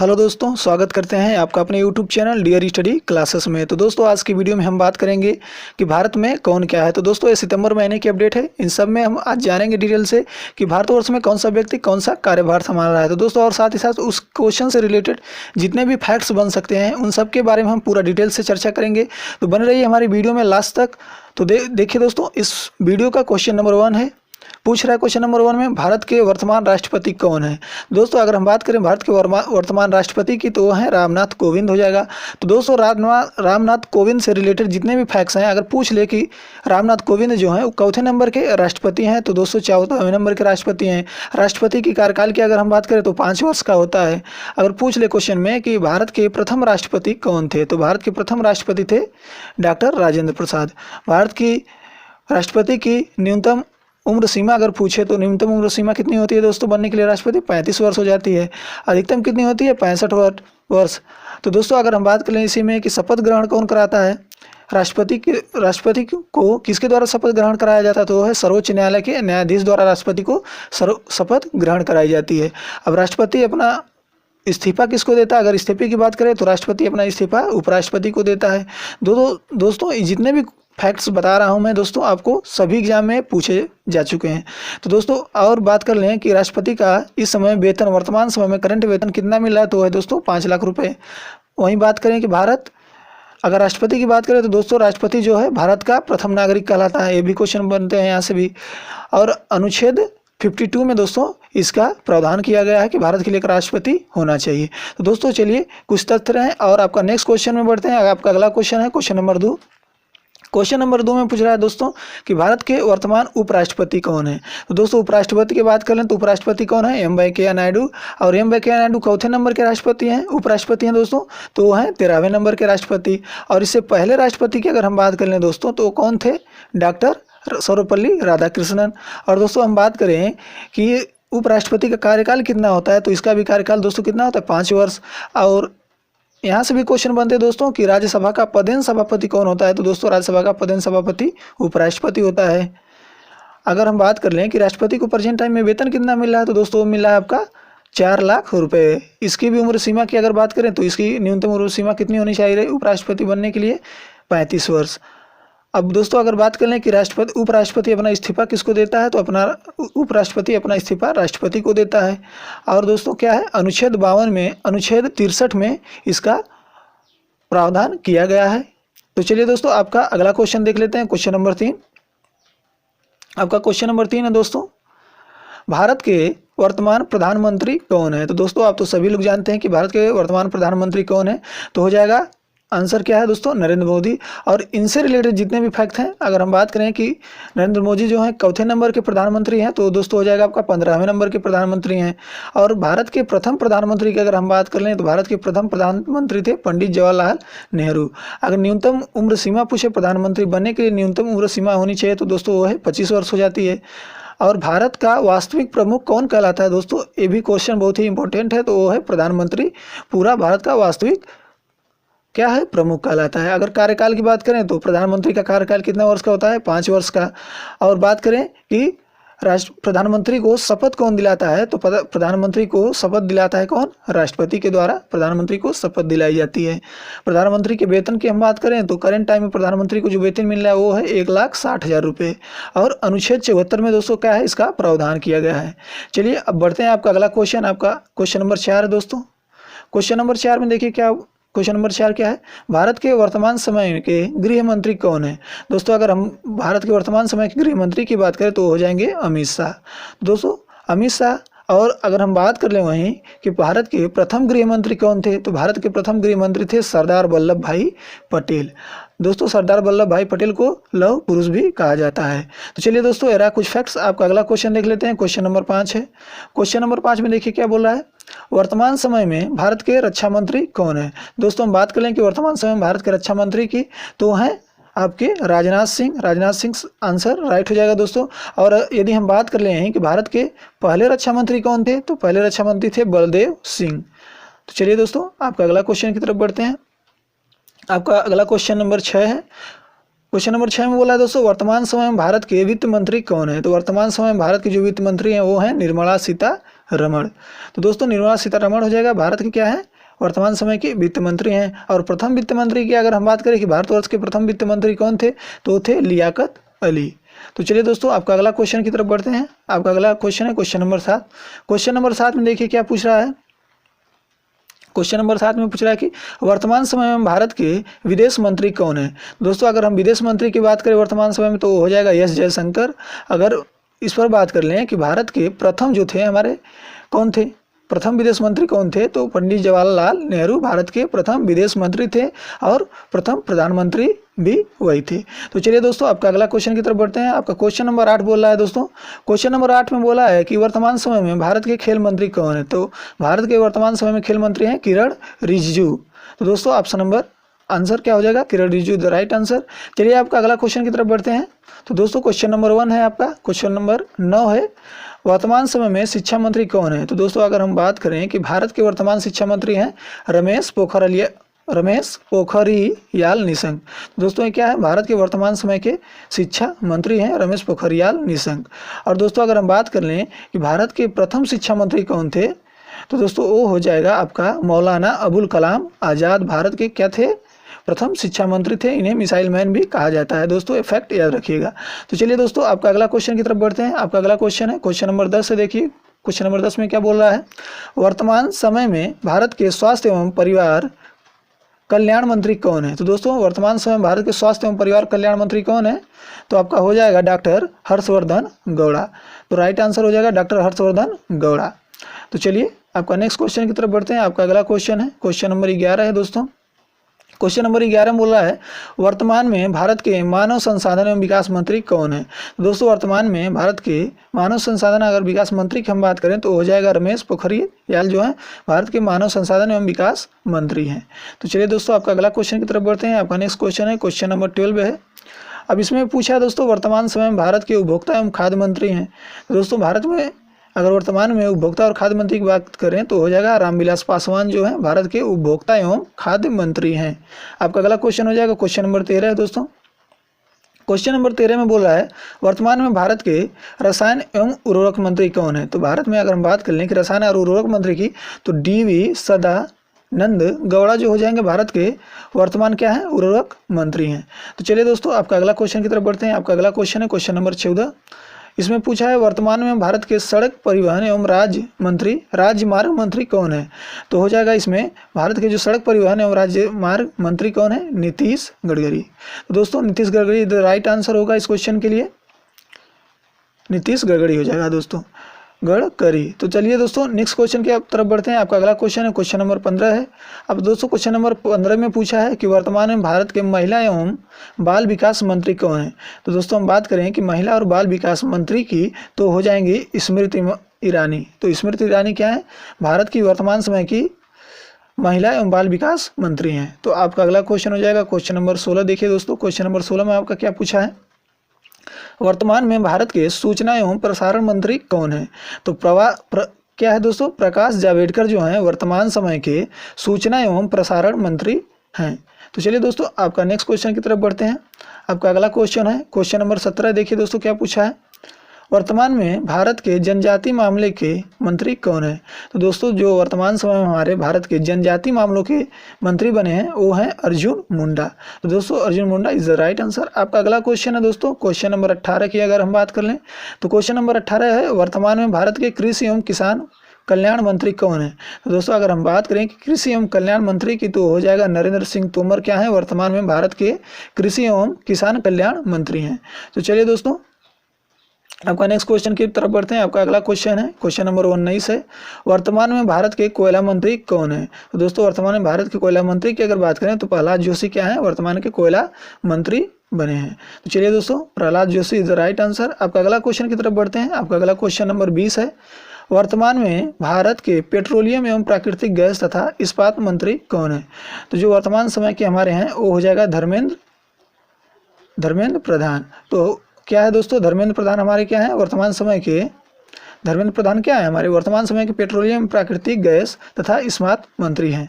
Hello दोस्तों, स्वागत करते हैं आपका अपने YouTube channel dear study classes में। तो दोस्तों आज की वीडियो में हम बात करेंगे कि भारत में कौन क्या है। तो दोस्तों ये सितंबर महीने की अपडेट है। इन सब में हम आज जानेंगे डिटेल से कि भारतवर्ष में कौन सा व्यक्ति कौन सा कार्यभार संभाल रहा है। तो दोस्तों और साथ ही साथ उस क्वेश्चन से रिलेटेड जितने भी फैक्ट्स बन सकते हैं उन सब के बारे में हम पूरा डिटेल से चर्चा करेंगे। तो बने रहिए हमारी वीडियो में लास्ट तक। तो देखिए दोस्तों, इस वीडियो का क्वेश्चन नंबर 1 है, पूछ रहा है क्वेश्चन नंबर 1 में भारत के वर्तमान राष्ट्रपति कौन है। दोस्तों अगर हम बात करें भारत के वर्तमान राष्ट्रपति की तो वो है रामनाथ कोविंद हो जाएगा। तो दोस्तों रामनाथ कोविंद से रिलेटेड जितने भी फैक्ट्स हैं अगर पूछ ले कि रामनाथ कोविंद जो हैं वो चौथे नंबर के राष्ट्रपति हैं, तो दोस्तों 14वें नंबर के राष्ट्रपति हैं। राष्ट्रपति की कार्यकाल की अगर हम बात करें तो 5 वर्ष का होता है। अगर पूछ ले क्वेश्चन में कि भारत के प्रथम राष्ट्रपति कौन थे, तो भारत के प्रथम राष्ट्रपति थे डॉक्टर राजेंद्र प्रसाद। भारत की राष्ट्रपति की न्यूनतम उम्र सीमा अगर पूछे तो न्यूनतम उम्र सीमा कितनी होती है दोस्तों बनने के लिए राष्ट्रपति? 35 वर्ष हो जाती है। अधिकतम कितनी होती है? 65 वर्ष। तो दोस्तों अगर हम बात करें इसी में कि शपथ ग्रहण कौन कराता है, राष्ट्रपति को किसके द्वारा शपथ ग्रहण कराया जाता है, तो वो है सर्वोच्च न्यायालय के न्यायाधीश द्वारा राष्ट्रपति को शपथ ग्रहण कराई जाती है। अब राष्ट्रपति अपना इस्तीफा किसको देता है? अगर इस्तीफे की बात करें तो राष्ट्रपति अपना इस्तीफा उपराष्ट्रपति को देता है। दोस्तों जितने भी फैक्ट्स बता रहा हूं मैं दोस्तों आपको सभी एग्जाम में पूछे जा चुके हैं। तो दोस्तों और बात कर लें कि राष्ट्रपति का इस समय वेतन, वर्तमान समय में करंट वेतन कितना मिल रहा है, तो है दोस्तों 5 लाख रुपए। वहीं बात करें कि भारत, अगर राष्ट्रपति की बात करें तो दोस्तों राष्ट्रपति जो है भारत का प्रथम नागरिक कहलाता है। ये भी क्वेश्चन बनते हैं यहाँ से भी। और अनुच्छेद 52 में दोस्तों इसका प्रावधान किया गया है कि भारत के लिए एक राष्ट्रपति होना चाहिए। तो दोस्तों चलिए कुछ तथ्य हैं और आपका नेक्स्ट क्वेश्चन में बढ़ते हैं। आपका अगला क्वेश्चन है क्वेश्चन नंबर 2। क्वेश्चन नंबर 2 में पूछ रहा है दोस्तों कि भारत के वर्तमान उपराष्ट्रपति कौन है। तो दोस्तों उपराष्ट्रपति की बात कर लें तो उपराष्ट्रपति कौन है? एम वेंकैया नायडू। और एम वेंकैया नायडू चौथे नंबर के राष्ट्रपति हैं, उपराष्ट्रपति हैं दोस्तों, तो वो हैं 13वें नंबर के राष्ट्रपति। और इससे पहले राष्ट्रपति की अगर हम बात कर लें दोस्तों तो कौन थे? डॉक्टर सर्वपल्ली राधाकृष्णन। और दोस्तों हम बात करें कि उपराष्ट्रपति का कार्यकाल कितना होता है, तो इसका भी कार्यकाल दोस्तों कितना होता है? 5 वर्ष। और यहाँ से भी क्वेश्चन बनते हैं दोस्तों कि राज्यसभा का पदेन सभापति कौन होता है, तो दोस्तों राज्यसभा का पदेन सभापति उपराष्ट्रपति होता है। अगर हम बात कर लें कि राष्ट्रपति को प्रेजेंट टाइम में वेतन कितना मिल रहा है, तो दोस्तों वो मिल रहा है आपका 4 लाख रुपए। इसकी भी उम्र सीमा की अगर बात करें तो इसकी न्यूनतम उम्र सीमा कितनी होनी चाहिए उपराष्ट्रपति बनने के लिए? 35 वर्ष। अब दोस्तों अगर बात कर लें कि उपराष्ट्रपति अपना इस्तीफा किसको देता है, तो अपना उपराष्ट्रपति अपना इस्तीफा राष्ट्रपति को देता है। और दोस्तों क्या है, अनुच्छेद 52 में, अनुच्छेद 63 में इसका प्रावधान किया गया है। तो चलिए दोस्तों आपका अगला क्वेश्चन देख लेते हैं, क्वेश्चन नंबर 3। आपका क्वेश्चन नंबर 3 है दोस्तों, भारत के वर्तमान प्रधानमंत्री कौन है। तो दोस्तों आप तो सभी लोग जानते हैं कि भारत के वर्तमान प्रधानमंत्री कौन है, तो हो जाएगा आंसर क्या है दोस्तों? नरेंद्र मोदी। और इनसे रिलेटेड जितने भी फैक्ट हैं अगर हम बात करें कि नरेंद्र मोदी जो हैं चौथे नंबर के प्रधानमंत्री हैं, तो दोस्तों हो जाएगा आपका 15वें नंबर के प्रधानमंत्री हैं। और भारत के प्रथम प्रधानमंत्री की अगर हम बात कर लें तो भारत के प्रथम प्रधानमंत्री थे पंडित जवाहरलाल नेहरू। अगर न्यूनतम उम्र सीमा पूछे प्रधानमंत्री बनने के लिए न्यूनतम उम्र सीमा होनी चाहिए, तो दोस्तों वो है 25 वर्ष हो जाती है। और भारत का वास्तविक प्रमुख कौन कहलाता है दोस्तों? ये भी क्वेश्चन बहुत ही इंपॉर्टेंट है। तो वो है प्रधानमंत्री, पूरा भारत का वास्तविक क्या है? प्रमुख कहलाता है। अगर कार्यकाल की बात करें तो प्रधानमंत्री का कार्यकाल कितना वर्ष का होता है? 5 वर्ष का। और बात करें कि प्रधानमंत्री को शपथ कौन दिलाता है, तो प्रधानमंत्री को शपथ दिलाता है कौन? राष्ट्रपति के द्वारा प्रधानमंत्री को शपथ दिलाई जाती है। प्रधानमंत्री के वेतन की हम बात करें तो करंट टाइम में प्रधानमंत्री को जो वेतन मिल रहा है वो है 1,60,000 रुपये। और अनुच्छेद 74 में दोस्तों क्या है? इसका प्रावधान किया गया है। चलिए अब बढ़ते हैं आपका अगला क्वेश्चन। आपका क्वेश्चन नंबर 4 है दोस्तों। क्वेश्चन नंबर 4 में देखिए क्या क्वेश्चन नंबर 4 क्या है? भारत के वर्तमान समय के गृह मंत्री कौन है। दोस्तों अगर हम भारत के वर्तमान समय के गृह मंत्री की बात करें तो हो जाएंगे अमित शाह। दोस्तों अमित शाह। और अगर हम बात कर लें वहीं कि भारत के प्रथम गृह मंत्री कौन थे, तो भारत के प्रथम गृह मंत्री थे सरदार वल्लभ भाई पटेल। दोस्तों सरदार वल्लभ भाई पटेल को लौह पुरुष भी कहा जाता है। तो चलिए दोस्तों एरा कुछ फैक्ट्स। आपका अगला क्वेश्चन देख लेते हैं, क्वेश्चन नंबर 5 है। क्वेश्चन नंबर 5 में देखिए क्या बोल रहा है, वर्तमान समय में भारत के रक्षा मंत्री कौन है। दोस्तों हम बात कर लें कि वर्तमान समय में भारत के रक्षा मंत्री की, तो हैं आपके राजनाथ सिंह। राजनाथ सिंह आंसर राइट हो जाएगा दोस्तों। और यदि हम बात कर ले हैं कि भारत के पहले रक्षा मंत्री कौन थे, तो पहले रक्षा मंत्री थे बलदेव सिंह। तो चलिए दोस्तों आपका अगला क्वेश्चन की तरफ बढ़ते हैं। आपका अगला क्वेश्चन नंबर 6 है। क्वेश्चन नंबर 6 में बोला है दोस्तों, वर्तमान समय में भारत के वित्त मंत्री कौन है। तो वर्तमान समय में भारत के जो वित्त मंत्री हैं वो हैं निर्मला सीतारमण। तो दोस्तों निर्मला सीतारमण हो जाएगा भारत के क्या है? वर्तमान समय के वित्त मंत्री हैं। और प्रथम वित्त मंत्री की अगर हम बात करें कि भारतवर्ष के प्रथम वित्त मंत्री कौन थे, तो थे लियाकत अली। तो चलिए दोस्तों आपका अगला क्वेश्चन की तरफ बढ़ते हैं। आपका अगला क्वेश्चन है क्वेश्चन नंबर 7। क्वेश्चन नंबर 7 में देखिए क्या पूछ रहा है। क्वेश्चन नंबर 7 में पूछ रहा है कि वर्तमान समय में भारत के विदेश मंत्री कौन है। दोस्तों अगर हम विदेश मंत्री की बात करें वर्तमान समय में तो हो जाएगा एस जयशंकर। अगर इस पर बात कर लें कि भारत के प्रथम जो थे हमारे कौन थे, प्रथम विदेश मंत्री कौन थे, तो पंडित जवाहरलाल नेहरू भारत के प्रथम विदेश मंत्री थे और प्रथम प्रधानमंत्री भी वही थे। तो चलिए दोस्तों आपका अगला क्वेश्चन की तरफ बढ़ते हैं। आपका क्वेश्चन नंबर 8 बोल रहा है दोस्तों। क्वेश्चन नंबर 8 में बोला है कि वर्तमान समय में भारत के खेल मंत्री कौन है। तो भारत के वर्तमान समय में खेल मंत्री हैं किरण रिजिजू। तो दोस्तों ऑप्शन नंबर आंसर क्या हो जाएगा, किरण रिजिजू द राइट आंसर। चलिए आपका अगला क्वेश्चन की तरफ बढ़ते हैं। तो दोस्तों क्वेश्चन नंबर 1 है आपका। क्वेश्चन नंबर 9 है वर्तमान समय में शिक्षा मंत्री कौन है। तो दोस्तों अगर हम बात करें कि भारत के वर्तमान शिक्षा मंत्री हैं रमेश पोखरियाल निशंक। दोस्तों ये क्या है, भारत के वर्तमान समय के शिक्षा मंत्री हैं रमेश पोखरियाल निशंक। और दोस्तों अगर हम बात कर लें कि भारत के प्रथम शिक्षा मंत्री कौन थे, तो दोस्तों वो हो जाएगा आपका मौलाना अबुल कलाम आज़ाद। भारत के क्या थे, प्रथम शिक्षा मंत्री थे। इन्हें मिसाइल मैन भी कहा जाता है दोस्तों, ये फैक्ट याद रखिएगा। तो चलिए दोस्तों आपका अगला क्वेश्चन की तरफ बढ़ते हैं। आपका अगला क्वेश्चन है क्वेश्चन नंबर 10 से। देखिए क्वेश्चन नंबर 10 में क्या बोल रहा है, वर्तमान समय में भारत के स्वास्थ्य एवं परिवार कल्याण मंत्री कौन है। तो दोस्तों वर्तमान समय में भारत के स्वास्थ्य एवं परिवार कल्याण मंत्री कौन है, तो आपका हो जाएगा डॉक्टर हर्षवर्धन गौड़ा। तो राइट आंसर हो जाएगा डॉक्टर हर्षवर्धन गौड़ा। तो चलिए आपका नेक्स्ट क्वेश्चन की तरफ बढ़ते हैं। आपका अगला क्वेश्चन है क्वेश्चन नंबर 11 है दोस्तों। क्वेश्चन नंबर 11 में बोल रहा है वर्तमान में भारत के मानव संसाधन एवं विकास मंत्री कौन है। दोस्तों वर्तमान में भारत के मानव संसाधन अगर विकास मंत्री की हम बात करें तो हो जाएगा रमेश पोखरियाल जो है भारत के मानव संसाधन एवं विकास मंत्री हैं। तो चलिए दोस्तों आपका अगला क्वेश्चन की तरफ बढ़ते हैं। आपका नेक्स्ट क्वेश्चन है क्वेश्चन नंबर 12 है। अब इसमें पूछा है दोस्तों वर्तमान समय में भारत के उपभोक्ता एवं खाद्य मंत्री हैं। तो दोस्तों भारत में अगर वर्तमान में उपभोक्ता और खाद्य मंत्री की बात करें तो हो जाएगा रामविलास पासवान जो है भारत के उपभोक्ता एवं खाद्य मंत्री हैं। आपका अगला क्वेश्चन हो जाएगा क्वेश्चन नंबर 13 है दोस्तों। क्वेश्चन नंबर 13 में बोल रहा है वर्तमान में भारत के रसायन एवं उर्वरक मंत्री कौन है। तो भारत में अगर हम बात कर लें कि रसायन और उर्वरक मंत्री की तो DV सदानंद गौड़ा जो हो जाएंगे भारत के वर्तमान क्या है, उर्वरक मंत्री हैं। तो चलिए दोस्तों आपका अगला क्वेश्चन की तरफ बढ़ते हैं। आपका अगला क्वेश्चन है क्वेश्चन नंबर 14। इसमें पूछा है वर्तमान में भारत के सड़क परिवहन एवं राजमार्ग मंत्री कौन है। तो हो जाएगा इसमें भारत के जो सड़क परिवहन एवं राजमार्ग मंत्री कौन है, नीतीश गडकरी। तो दोस्तों Nitish Gadkari the right answer होगा इस क्वेश्चन के लिए, नीतीश गडकरी हो जाएगा दोस्तों, गडकरी। तो चलिए दोस्तों नेक्स्ट क्वेश्चन की तरफ बढ़ते हैं। आपका अगला क्वेश्चन है क्वेश्चन नंबर 15 है। अब दोस्तों क्वेश्चन नंबर 15 में पूछा है कि वर्तमान में भारत के महिला एवं बाल विकास मंत्री कौन है। तो दोस्तों हम बात करें कि महिला और बाल विकास मंत्री की तो हो जाएंगी स्मृति ईरानी। तो स्मृति ईरानी क्या है, भारत की वर्तमान समय की महिला एवं बाल विकास मंत्री हैं। तो आपका अगला क्वेश्चन हो जाएगा क्वेश्चन नंबर 16। देखिए दोस्तों क्वेश्चन नंबर 16 में आपका क्या पूछा है, वर्तमान में भारत के सूचना एवं प्रसारण मंत्री कौन है। तो क्या है दोस्तों, प्रकाश जावड़ेकर जो हैं वर्तमान समय के सूचना एवं प्रसारण मंत्री हैं। तो चलिए दोस्तों आपका नेक्स्ट क्वेश्चन की तरफ बढ़ते हैं। आपका अगला क्वेश्चन है क्वेश्चन नंबर 17। देखिए दोस्तों क्या पूछा है, वर्तमान में भारत के जनजाति मामले के मंत्री कौन है। तो दोस्तों जो वर्तमान समय में हमारे भारत के जनजाति मामलों के मंत्री बने हैं वो हैं अर्जुन मुंडा। तो दोस्तों Arjun Munda is the right answer. आपका अगला क्वेश्चन है दोस्तों क्वेश्चन नंबर 18 की अगर हम बात कर लें तो क्वेश्चन नंबर 18 है वर्तमान में भारत के कृषि एवं किसान कल्याण मंत्री कौन है। तो दोस्तों अगर हम बात करें कि कृषि एवं कल्याण मंत्री की तो हो जाएगा नरेंद्र सिंह तोमर क्या है, वर्तमान में भारत के कृषि एवं किसान कल्याण मंत्री हैं। तो चलिए दोस्तों आपका नेक्स्ट क्वेश्चन की तरफ बढ़ते हैं। आपका अगला क्वेश्चन है क्वेश्चन नंबर 19 है, वर्तमान में भारत के कोयला मंत्री कौन है। तो दोस्तों वर्तमान में भारत के कोयला मंत्री की अगर बात करें तो प्रहलाद जोशी क्या है, वर्तमान के कोयला मंत्री बने हैं। तो चलिए दोस्तों Prahlad Joshi is the right answer. आपका अगला क्वेश्चन की तरफ बढ़ते हैं। आपका अगला क्वेश्चन नंबर 20 है, वर्तमान में भारत के पेट्रोलियम एवं प्राकृतिक गैस तथा इस्पात मंत्री कौन है। तो जो वर्तमान समय के हमारे हैं वो हो जाएगा धर्मेंद्र प्रधान। तो क्या है दोस्तों, धर्मेंद्र प्रधान हमारे क्या है वर्तमान समय के, धर्मेंद्र प्रधान क्या है हमारे वर्तमान समय के पेट्रोलियम प्राकृतिक गैस तथा इस्पात मंत्री हैं।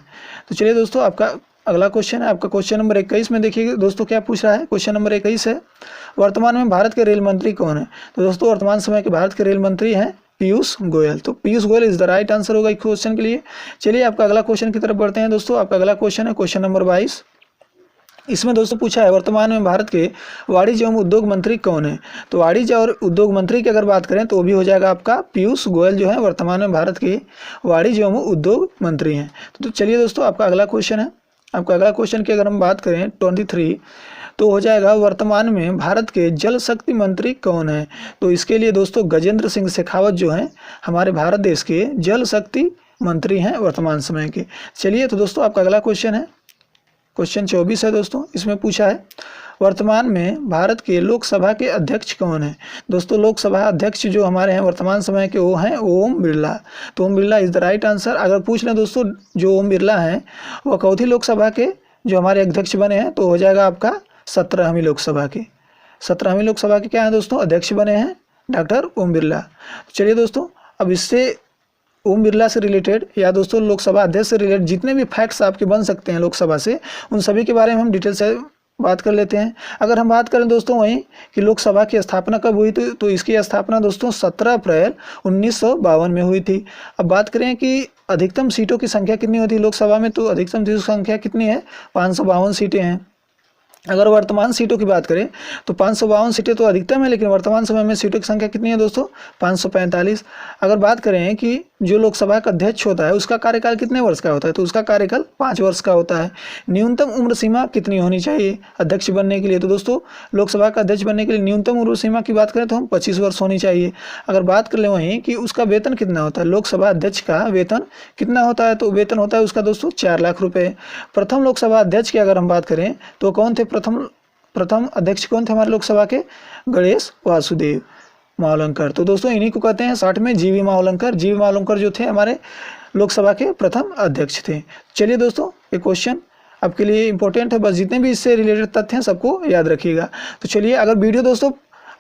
तो चलिए दोस्तों आपका अगला क्वेश्चन है आपका क्वेश्चन नंबर 21 में देखिए दोस्तों क्या पूछ रहा है, क्वेश्चन नंबर 21 है, वर्तमान में भारत के रेल मंत्री कौन है। तो दोस्तों वर्तमान समय के भारत के रेल मंत्री हैं पीयूष गोयल। तो Piyush Goyal is the right answer होगा इस क्वेश्चन के लिए। चलिए आपका अगला क्वेश्चन की तरफ बढ़ते हैं दोस्तों। आपका अगला क्वेश्चन है क्वेश्चन नंबर 22। इसमें दोस्तों पूछा है वर्तमान में भारत के वाणिज्य एवं उद्योग मंत्री कौन है। तो वाणिज्य और उद्योग मंत्री की अगर बात करें तो वो भी हो जाएगा आपका पीयूष गोयल, जो है वर्तमान में भारत के वाणिज्य एवं उद्योग मंत्री हैं। तो चलिए दोस्तों आपका अगला क्वेश्चन है। आपका अगला क्वेश्चन की अगर हम बात करें 23, तो हो जाएगा वर्तमान में भारत के जल शक्ति मंत्री कौन है। तो इसके लिए दोस्तों गजेंद्र सिंह शेखावत जो हैं हमारे भारत देश के जल शक्ति मंत्री हैं वर्तमान समय के। चलिए तो दोस्तों आपका अगला क्वेश्चन है क्वेश्चन 24 है दोस्तों। इसमें पूछा है वर्तमान में भारत के लोकसभा के अध्यक्ष कौन है। दोस्तों लोकसभा अध्यक्ष जो हमारे हैं वर्तमान समय के वो हैं ओम बिरला। तो Om Birla is the right answer. अगर पूछ लें दोस्तों जो ओम बिरला हैं वो कौथी लोकसभा के जो हमारे अध्यक्ष बने हैं, तो हो जाएगा आपका 17वीं लोकसभा के। 17वीं लोकसभा के क्या है दोस्तों अध्यक्ष बने हैं डॉक्टर ओम बिरला। चलिए दोस्तों अब इससे ओम बिरला से रिलेटेड या दोस्तों लोकसभा अध्यक्ष से रिलेटेड जितने भी फैक्ट्स आपके बन सकते हैं लोकसभा से, उन सभी के बारे में हम डिटेल से बात कर लेते हैं। अगर हम बात करें दोस्तों वहीं कि लोकसभा की स्थापना कब हुई थी, तो इसकी स्थापना दोस्तों 17 अप्रैल 1952 में हुई थी। अब बात करें कि अधिकतम सीटों की संख्या कितनी होती है लोकसभा में, तो अधिकतम सीटों की संख्या कितनी है 552 सीटें हैं। अगर वर्तमान सीटों की बात करें तो 552 सीटें तो अधिकतम है, लेकिन वर्तमान समय में सीटों की संख्या कितनी है दोस्तों 545। अगर बात करें कि जो लोकसभा का अध्यक्ष होता है उसका कार्यकाल कितने वर्ष का होता है, तो उसका कार्यकाल 5 वर्ष का होता है। न्यूनतम उम्र सीमा कितनी होनी चाहिए अध्यक्ष बनने के लिए, तो दोस्तों लोकसभा का अध्यक्ष बनने के लिए न्यूनतम उम्र सीमा की बात करें तो हम 25 वर्ष होनी चाहिए। अगर बात कर लें वहीं कि उसका वेतन कितना होता है, लोकसभा अध्यक्ष का वेतन कितना होता है, तो वेतन होता है उसका दोस्तों 4 लाख रुपये। प्रथम लोकसभा अध्यक्ष की अगर हम बात करें तो कौन थे प्रथम अध्यक्ष कौन थे हमारे लोकसभा के, गणेश वासुदेव मावलंकर। तो दोस्तों इन्हीं को कहते हैं शॉर्ट में जीवी मावलंकर। जीवी मावलंकर जो थे हमारे लोकसभा के प्रथम अध्यक्ष थे। चलिए दोस्तों ये क्वेश्चन आपके लिए इंपॉर्टेंट है, बस जितने भी इससे रिलेटेड तथ्य हैं सबको याद रखिएगा। तो चलिए अगर वीडियो दोस्तों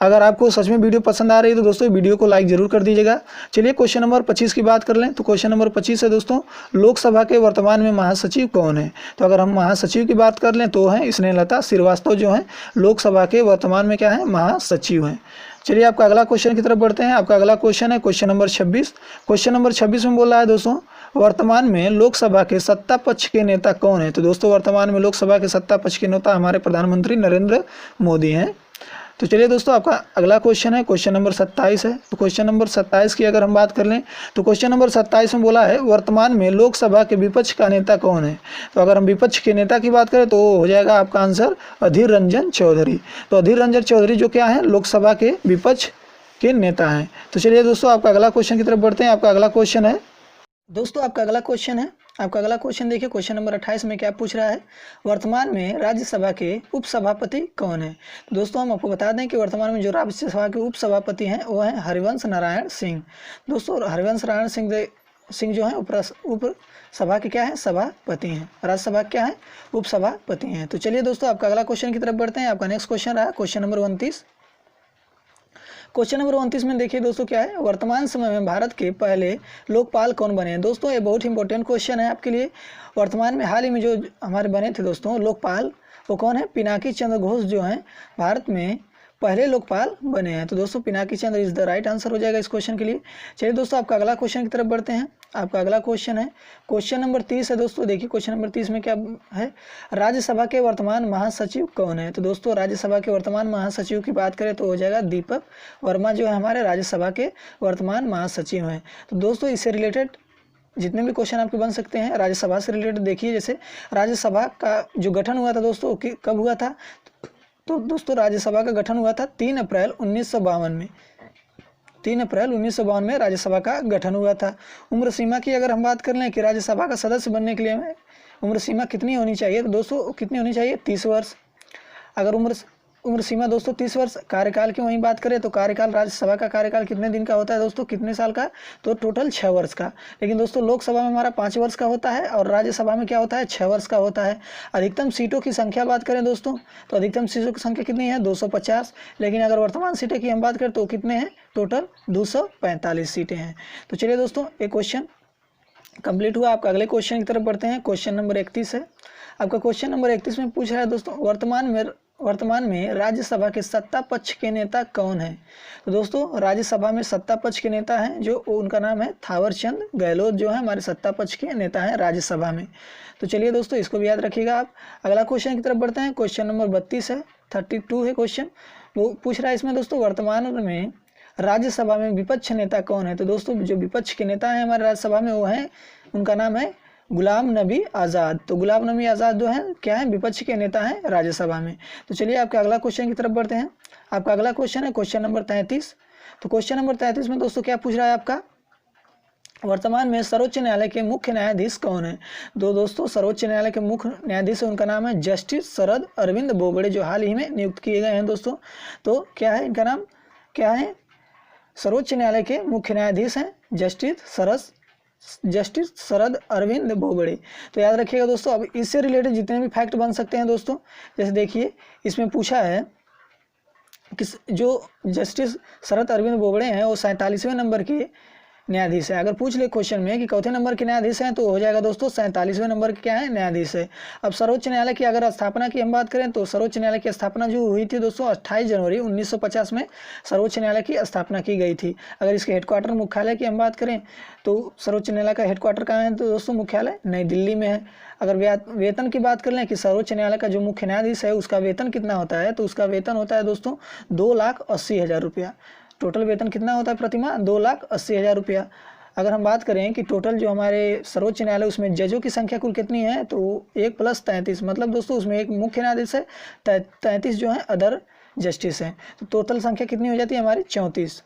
अगर आपको सच में वीडियो पसंद आ रही है तो दोस्तों वीडियो को लाइक जरूर कर दीजिएगा। चलिए क्वेश्चन नंबर 25 की बात कर लें। तो क्वेश्चन नंबर 25 है दोस्तों लोकसभा के वर्तमान में महासचिव कौन है। तो अगर हम महासचिव की बात कर लें तो है स्नेहलता श्रीवास्तव जो है लोकसभा के वर्तमान में क्या है महासचिव हैं। चलिए आपका अगला क्वेश्चन की तरफ बढ़ते हैं। आपका अगला क्वेश्चन है क्वेश्चन नंबर 26। क्वेश्चन नंबर 26 में बोला है दोस्तों वर्तमान में लोकसभा के सत्ता पक्ष के नेता कौन है। तो दोस्तों वर्तमान में लोकसभा के सत्ता पक्ष के नेता हमारे प्रधानमंत्री नरेंद्र मोदी हैं। तो चलिए दोस्तों आपका अगला क्वेश्चन है क्वेश्चन नंबर 27 है। तो क्वेश्चन नंबर 27 की अगर हम बात कर लें तो क्वेश्चन नंबर 27 में बोला है वर्तमान में लोकसभा के विपक्ष का नेता कौन है। तो अगर हम विपक्ष के नेता की बात करें तो हो जाएगा आपका आंसर अधीर रंजन चौधरी। तो अधीर रंजन चौधरी जो क्या है लोकसभा के विपक्ष के नेता हैं। तो चलिए दोस्तों आपका अगला क्वेश्चन की तरफ बढ़ते हैं। आपका अगला क्वेश्चन है दोस्तों आपका अगला क्वेश्चन देखिए क्वेश्चन नंबर 28 में क्या पूछ रहा है वर्तमान में राज्यसभा के उपसभापति कौन है। तो दोस्तों हम आपको बता दें कि वर्तमान में जो राज्यसभा के उपसभापति हैं वो हैं हरिवंश नारायण सिंह। दोस्तों हरिवंश नारायण सिंह जो है उपसभा के क्या है सभापति हैं, राज्यसभा क्या है उपसभापति हैं। तो चलिए दोस्तों आपका अगला क्वेश्चन की तरफ बढ़ते हैं। आपका नेक्स्ट क्वेश्चन रहा क्वेश्चन नंबर 29। क्वेश्चन नंबर 29 में देखिए दोस्तों क्या है वर्तमान समय में भारत के पहले लोकपाल कौन बने हैं। दोस्तों ये बहुत इंपॉर्टेंट क्वेश्चन है आपके लिए। वर्तमान में हाल ही में जो हमारे बने थे दोस्तों लोकपाल वो कौन है पिनाकी चंद्र घोष जो हैं भारत में पहले लोकपाल बने हैं। तो दोस्तों Pinaki Chandra is the right answer हो जाएगा इस क्वेश्चन के लिए। चलिए दोस्तों आपका अगला क्वेश्चन की तरफ बढ़ते हैं। आपका अगला क्वेश्चन है क्वेश्चन नंबर 30 है दोस्तों। देखिए क्वेश्चन नंबर 30 में क्या है राज्यसभा के वर्तमान महासचिव कौन है। तो दोस्तों राज्यसभा के वर्तमान महासचिव की बात करें तो हो जाएगा दीपक वर्मा जो है हमारे राज्यसभा के वर्तमान महासचिव हैं। तो दोस्तों इससे रिलेटेड जितने भी क्वेश्चन आपके बन सकते हैं राज्यसभा से रिलेटेड देखिए। जैसे राज्यसभा का जो गठन हुआ था दोस्तों कब हुआ था, तो दोस्तों राज्यसभा का गठन हुआ था 3 अप्रैल 1952 में। 3 अप्रैल 1952 में राज्यसभा का गठन हुआ था। उम्र सीमा की अगर हम बात कर लें कि राज्यसभा का सदस्य बनने के लिए हमें उम्र सीमा कितनी होनी चाहिए, तो दोस्तों कितनी होनी चाहिए 30 वर्ष। अगर उम्र सीमा दोस्तों 30 वर्ष। कार्यकाल की वहीं बात करें तो कार्यकाल राज्यसभा का कार्यकाल कितने दिन का होता है दोस्तों कितने साल का, तो टोटल 6 वर्ष का। लेकिन दोस्तों लोकसभा में हमारा 5 वर्ष का होता है और राज्यसभा में क्या होता है 6 वर्ष का होता है। अधिकतम सीटों की संख्या बात करें दोस्तों तो अधिकतम सीटों की संख्या कितनी है 250। लेकिन अगर वर्तमान सीटें की हम बात करें तो कितने हैं टोटल 245 सीटें हैं। तो चलिए दोस्तों एक क्वेश्चन कंप्लीट हुआ। आपका अगले क्वेश्चन की तरफ बढ़ते हैं। क्वेश्चन नंबर 31 है। आपका क्वेश्चन नंबर 31 में पूछ रहा है दोस्तों वर्तमान में वर्तमान में राज्यसभा के सत्ता पक्ष के नेता कौन है? तो दोस्तों राज्यसभा में सत्ता पक्ष के नेता हैं जो उनका नाम है थावरचंद गहलोत, जो है हमारे सत्ता पक्ष के नेता हैं राज्यसभा में। तो चलिए दोस्तों इसको भी याद रखिएगा आप। अगला क्वेश्चन की तरफ बढ़ते हैं। क्वेश्चन नंबर 32 है, 32 है क्वेश्चन। वो पूछ रहा है इसमें दोस्तों, वर्तमान में राज्यसभा में विपक्ष नेता कौन है? तो दोस्तों जो विपक्ष के नेता हैं हमारे राज्यसभा में वो हैं, उनका नाम है गुलाम नबी आज़ाद। तो गुलाम नबी आज़ाद जो है क्या है, विपक्ष के नेता हैं राज्यसभा में। तो चलिए आपके अगला क्वेश्चन की तरफ बढ़ते हैं। आपका अगला क्वेश्चन है क्वेश्चन नंबर 33। तो क्वेश्चन नंबर 33 में दोस्तों क्या पूछ रहा है आपका, वर्तमान में सर्वोच्च न्यायालय के मुख्य न्यायाधीश कौन है? दोस्तों सर्वोच्च न्यायालय के मुख्य न्यायाधीश है, उनका नाम है जस्टिस शरद अरविंद बोबड़े, जो हाल ही में नियुक्त किए गए हैं दोस्तों। तो क्या है इनका नाम, क्या है, सर्वोच्च न्यायालय के मुख्य न्यायाधीश हैं जस्टिस शरद अरविंद बोबड़े। तो याद रखिएगा दोस्तों। अब इससे रिलेटेड जितने भी फैक्ट बन सकते हैं दोस्तों, जैसे देखिए इसमें पूछा है कि जो जस्टिस शरद अरविंद बोबड़े हैं वो 47वें नंबर के न्यायाधीश है। अगर पूछ ले क्वेश्चन में कि चौथे नंबर के न्यायाधीश हैं तो हो जाएगा दोस्तों 47वें नंबर के क्या है, न्यायाधीश है। अब सर्वोच्च न्यायालय की अगर स्थापना की हम बात करें तो सर्वोच्च न्यायालय की स्थापना जो हुई थी दोस्तों 28 जनवरी 1950 में सर्वोच्च न्यायालय की स्थापना की गई थी। अगर इसके हेडक्वार्टर मुख्यालय की हम बात करें तो सर्वोच्च न्यायालय का हेडक्वार्टर कहाँ है? तो दोस्तों मुख्यालय नई दिल्ली में है। अगर वेतन की बात कर लें कि सर्वोच्च न्यायालय का जो मुख्य न्यायाधीश है उसका वेतन कितना होता है, तो उसका वेतन होता है दोस्तों 2,80,000 रुपया। टोटल वेतन कितना होता है प्रतिमाह? 2,80,000 रुपया। अगर हम बात करें कि टोटल जो हमारे सर्वोच्च न्यायालय उसमें जजों की संख्या कुल कितनी है, तो 1 + 33, मतलब दोस्तों उसमें एक मुख्य न्यायाधीश है, 33 जो है अदर जस्टिस हैं। तो टोटल संख्या कितनी हो जाती है हमारी 34।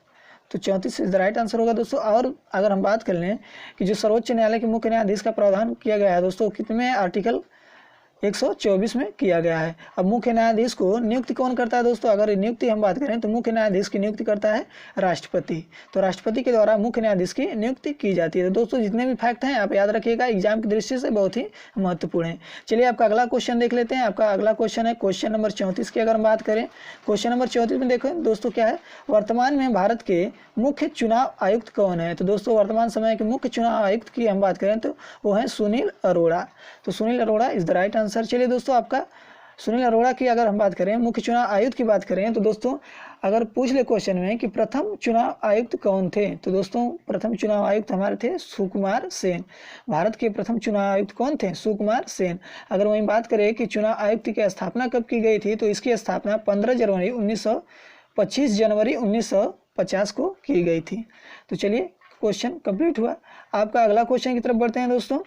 तो 34 इज द राइट आंसर होगा दोस्तों। और अगर हम बात कर लें कि जो सर्वोच्च न्यायालय के मुख्य न्यायाधीश का प्रावधान किया गया है दोस्तों कितने आर्टिकल 124 में किया गया है। अब मुख्य न्यायाधीश को नियुक्ति कौन करता है दोस्तों? अगर नियुक्ति हम बात करें तो मुख्य न्यायाधीश की नियुक्ति करता है राष्ट्रपति। तो राष्ट्रपति के द्वारा मुख्य न्यायाधीश की नियुक्ति की जाती है। तो दोस्तों जितने भी फैक्ट हैं आप याद रखिएगा, एग्जाम की दृष्टि से बहुत ही महत्वपूर्ण है। चलिए आपका अगला क्वेश्चन देख लेते हैं। आपका अगला क्वेश्चन है क्वेश्चन नंबर 34 की अगर हम बात करें, क्वेश्चन नंबर 34 में देखो दोस्तों क्या है, वर्तमान में भारत के मुख्य चुनाव आयुक्त कौन है? तो दोस्तों वर्तमान समय के मुख्य चुनाव आयुक्त की हम बात करें तो वो है सुनील अरोड़ा। तो Sunil Arora is the right answer. चलिए दोस्तों आपका सुनील अरोड़ा की अगर हम बात करें, मुख्य चुनाव आयुक्त की बात करें तो दोस्तों अगर पूछ ले क्वेश्चन में कि प्रथम चुनाव आयुक्त कौन थे, तो दोस्तों प्रथम चुनाव आयुक्त हमारे थे सुकुमार सेन। भारत के प्रथम चुनाव आयुक्त कौन थे? सुकुमार सेन। अगर वहीं बात करें कि चुनाव आयुक्त की स्थापना कब की गई थी, तो इसकी स्थापना 25 जनवरी 1950 को की गई थी। तो चलिए क्वेश्चन कंप्लीट हुआ। आपका अगला क्वेश्चन की तरफ बढ़ते हैं दोस्तों।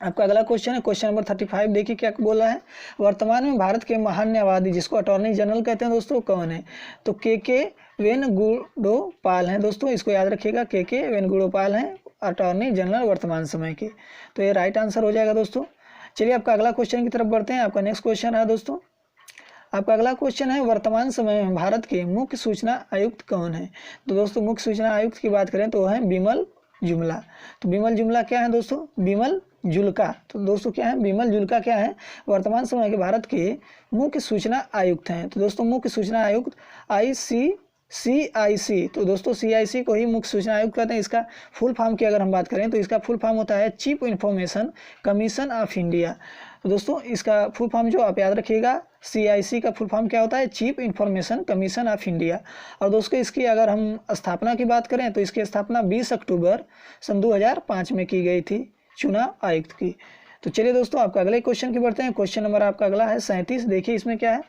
आपका अगला क्वेश्चन है क्वेश्चन नंबर 35। देखिए क्या बोला है, वर्तमान में भारत के महान न्यायवादी जिसको अटॉर्नी जनरल कहते हैं दोस्तों कौन है? तो के वेणुगोपाल हैं दोस्तों, इसको याद रखिएगा, के वेणुगोपाल हैं अटॉर्नी जनरल वर्तमान समय के। तो ये राइट आंसर हो जाएगा दोस्तों। चलिए आपका अगला क्वेश्चन की तरफ बढ़ते हैं। आपका नेक्स्ट क्वेश्चन है दोस्तों, आपका अगला क्वेश्चन है वर्तमान समय में भारत के मुख्य सूचना आयुक्त कौन है? तो दोस्तों मुख्य सूचना आयुक्त की बात करें तो वो है बिमल जुमला। तो बिमल जुमला क्या है दोस्तों? बिमल जुल्का। तो दोस्तों क्या है, बिमल जुल्का क्या है, वर्तमान समय के भारत के मुख्य सूचना आयुक्त हैं। तो दोस्तों मुख्य सूचना आयुक्त CIC, तो दोस्तों CIC को ही मुख्य सूचना आयुक्त कहते हैं। इसका फुल फॉर्म की अगर हम बात करें तो इसका फुल फॉर्म होता है chief information commission of India. तो दोस्तों इसका फुल फॉर्म जो आप याद रखिएगा, CIC का फुल फॉर्म क्या होता है? Chief information commission of India. और दोस्तों इसकी अगर हम स्थापना की बात करें तो इसकी स्थापना 20 अक्टूबर सन 2005 में की गई थी चुनाव आयुक्त की। तो चलिए दोस्तों आपका अगले क्वेश्चन की बढ़ते हैं। क्वेश्चन नंबर आपका अगला है 37। देखिए इसमें क्या है,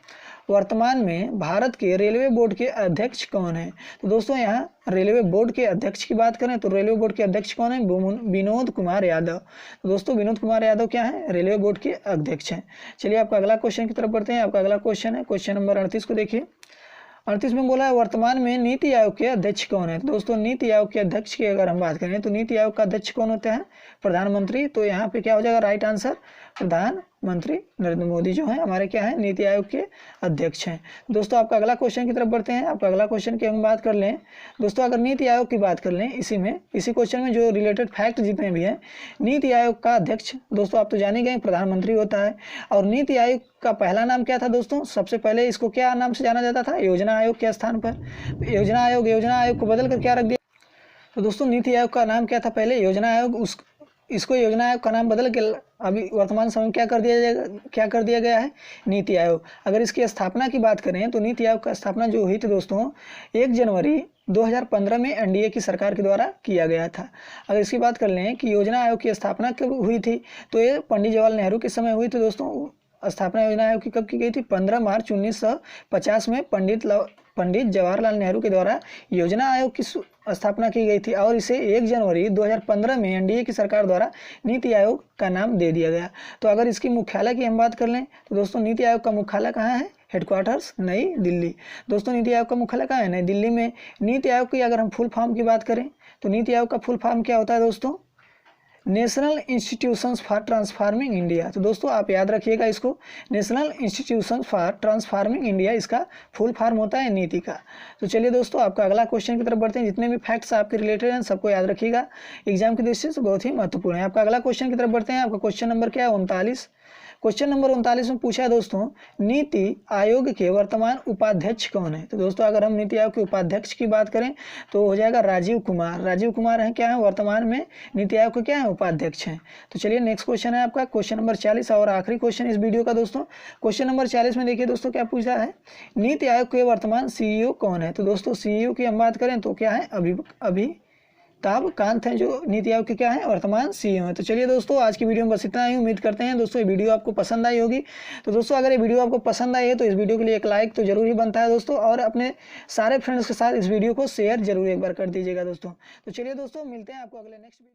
वर्तमान में भारत के रेलवे बोर्ड के अध्यक्ष कौन है? तो दोस्तों यहाँ रेलवे बोर्ड के अध्यक्ष की बात करें तो रेलवे बोर्ड के अध्यक्ष कौन है? विनोद कुमार यादव। तो दोस्तों विनोद कुमार यादव क्या है? रेलवे बोर्ड के अध्यक्ष हैं। चलिए आपका अगला क्वेश्चन की तरफ बढ़ते हैं। आपका अगला क्वेश्चन है क्वेश्चन नंबर 38 को देखिए। 38 में बोला है वर्तमान में नीति आयोग के अध्यक्ष कौन है? तो दोस्तों नीति आयोग के अध्यक्ष की अगर हम बात करें तो नीति आयोग का अध्यक्ष कौन होते हैं? प्रधानमंत्री। तो यहाँ पे क्या हो जाएगा राइट आंसर? प्रधानमंत्री नरेंद्र मोदी जो है हमारे क्या है, नीति आयोग के अध्यक्ष हैं। दोस्तों आपका अगला क्वेश्चन की तरफ बढ़ते हैं। आपका अगला क्वेश्चन की हम बात कर लें दोस्तों, अगर नीति आयोग की बात कर लें इसी क्वेश्चन में जो रिलेटेड फैक्ट जितने भी हैं, नीति आयोग का अध्यक्ष दोस्तों आप तो जान ही गए प्रधानमंत्री होता है। और नीति आयोग का पहला नाम क्या था दोस्तों? सबसे पहले इसको क्या नाम से जाना जाता था? योजना आयोग के स्थान पर योजना आयोग को बदल कर क्या रख दिया? तो दोस्तों नीति आयोग का नाम क्या था पहले? योजना आयोग। इसको योजना आयोग का नाम बदल के अभी वर्तमान समय में क्या कर दिया गया है, नीति आयोग। अगर इसकी स्थापना की बात करें तो नीति आयोग का स्थापना जो हुई थी दोस्तों 1 जनवरी 2015 में एनडीए की सरकार के द्वारा किया गया था। अगर इसकी बात कर लें कि योजना आयोग की स्थापना कब हुई थी, तो ये पंडित जवाहरलाल नेहरू के समय हुई थी दोस्तों। स्थापना योजना आयोग की कब की गई थी, 15 मार्च 1950 में पंडित जवाहरलाल नेहरू के द्वारा योजना आयोग की स्थापना की गई थी और इसे 1 जनवरी 2015 में एनडीए की सरकार द्वारा नीति आयोग का नाम दे दिया गया। तो अगर इसकी मुख्यालय की हम बात कर लें तो दोस्तों नीति आयोग का मुख्यालय कहाँ है, हेडक्वार्टर्स नई दिल्ली। दोस्तों नीति आयोग का मुख्यालय कहाँ है, नई दिल्ली में। नीति आयोग की अगर हम फुल फॉर्म की बात करें तो नीति आयोग का फुल फॉर्म क्या होता है दोस्तों, national institutions for transforming India. तो दोस्तों आप याद रखिएगा इसको, national institutions for transforming India इसका फुल फॉर्म होता है नीति का। तो चलिए दोस्तों आपका अगला क्वेश्चन की तरफ बढ़ते हैं। जितने भी फैक्ट्स आपके रिलेटेड हैं सबको याद रखिएगा, एग्जाम की दृष्टि से बहुत ही महत्वपूर्ण है। आपका अगला क्वेश्चन की तरफ बढ़ते हैं। आपका क्वेश्चन नंबर क्या है, 39। क्वेश्चन नंबर 39 में पूछा है दोस्तों, नीति आयोग के वर्तमान उपाध्यक्ष कौन है। तो दोस्तों अगर हम नीति आयोग के उपाध्यक्ष की बात करें तो हो जाएगा राजीव कुमार। राजीव कुमार हैं क्या है, वर्तमान में नीति आयोग के क्या है, उपाध्यक्ष हैं। तो चलिए नेक्स्ट क्वेश्चन है आपका क्वेश्चन नंबर 40 और आखिरी क्वेश्चन इस वीडियो का दोस्तों। क्वेश्चन नंबर 40 में देखिए दोस्तों क्या पूछा है, नीति आयोग के वर्तमान सीईओ कौन है। तो दोस्तों सीईओ की हम बात करें तो क्या है, अमिताभ कांत हैं जो नीति आयोग के क्या है, वर्तमान सीईओ हैं। तो चलिए दोस्तों आज की वीडियो में बस इतना ही। उम्मीद करते हैं दोस्तों ये वीडियो आपको पसंद आई होगी। तो दोस्तों अगर ये वीडियो आपको पसंद आई है तो इस वीडियो के लिए एक लाइक तो जरूर ही बनता है दोस्तों, और अपने सारे फ्रेंड्स के साथ इस वीडियो को शेयर जरूर एक बार कर दीजिएगा दोस्तों। तो चलिए दोस्तों मिलते हैं आपको अगले नेक्स्ट वीडियो।